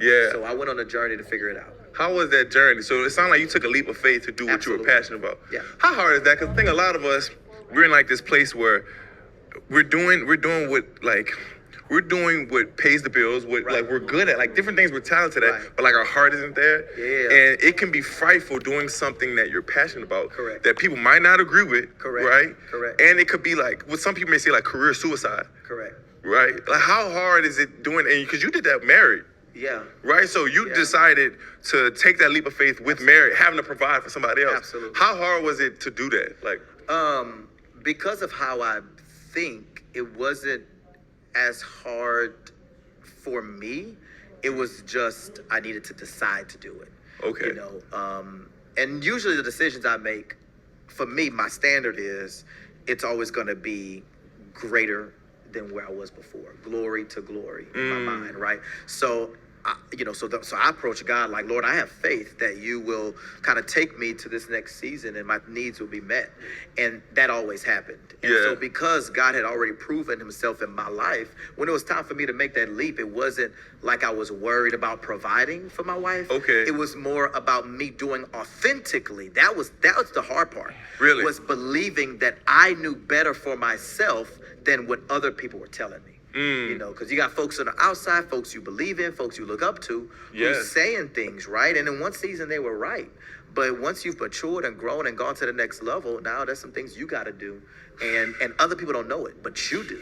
Yeah. So I went on a journey to figure it out. How was that journey? So it sounded like you took a leap of faith to do what you were Absolutely. passionate about. Yeah. How hard is that? Because I think a lot of us, we're in like this place where we're doing what pays the bills, what Right. like we're good at, like different things we're talented at, Right. but like our heart isn't there. Yeah. And it can be frightful doing something that you're passionate about. Correct. That people might not agree with. Correct. Right? Correct. And it could be like what some people may say like career suicide. Correct. Right? Like how hard is it doing, and because you did that married. Yeah. Right, so you Yeah. decided to take that leap of faith with marriage, having to provide for somebody else. Absolutely. How hard was it to do that? Like, Because of how I think, it wasn't as hard for me. It was just I needed to decide to do it. okay, You know, and usually the decisions I make, for me, my standard is it's always going to be greater than where I was before, glory to glory in my mind, right? So, so I approach God like, Lord, I have faith that you will kind of take me to this next season and my needs will be met, and that always happened. And Yeah. so because God had already proven himself in my life, when it was time for me to make that leap, it wasn't like I was worried about providing for my wife. Okay. It was more about me doing authentically. That was the hard part. Really? Was believing that I knew better for myself than what other people were telling me. You know, because you got folks on the outside, folks you believe in, folks you look up to, Yes. who's saying things, right? And in one season they were right. But once you've matured and grown and gone to the next level, now there's some things you got to do. And other people don't know it, but you do.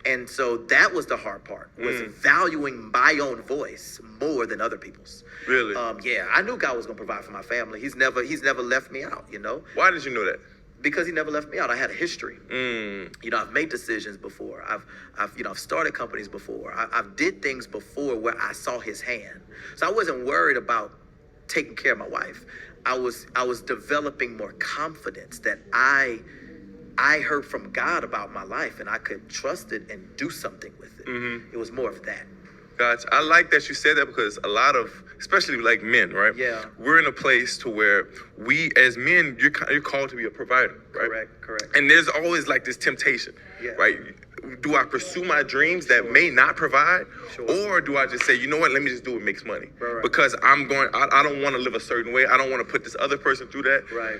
And so that was the hard part, was valuing my own voice more than other people's. Really? Yeah, I knew God was going to provide for my family. He's never left me out, you know? Why did you know that? Because he never left me out. I had a history. You know, I've made decisions before. I've started companies before. I've did things before where I saw his hand. So I wasn't worried about taking care of my wife. I was developing more confidence that I heard from God about my life and I could trust it and do something with it. It was more of that. Gotcha. I like that you said that because a lot of, especially like men, right? Yeah. We're in a place to where we, as men, you're called to be a provider, right? Correct. And there's always like this temptation, Yeah. right? Do I pursue my dreams that may not provide, Sure. or do I just say, you know what, let me just do what makes money? Right. Because I don't want to live a certain way. I don't want to put this other person through that. Right.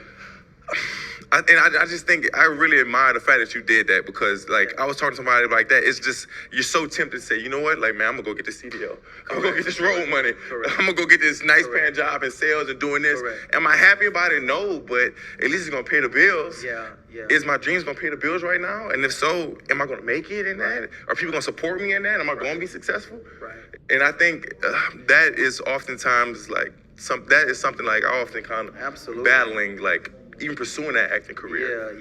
I just think I really admire the fact that you did that because, like, I was talking to somebody like that. It's just, you're so tempted to say, you know what, like, man, I'm going to go get this CDO. I'm going to go get this road money. Correct. I'm going to go get this nice Correct. paying job in sales and doing this. Correct. Am I happy about it? No, but at least it's going to pay the bills. Yeah. Is my dreams going to pay the bills right now? And if so, am I going to make it in that? Are people going to support me in that? Am I going to be successful? Right. And I think that is oftentimes like, that is something like I often kind of Absolutely. battling, like even pursuing that acting career. Yeah.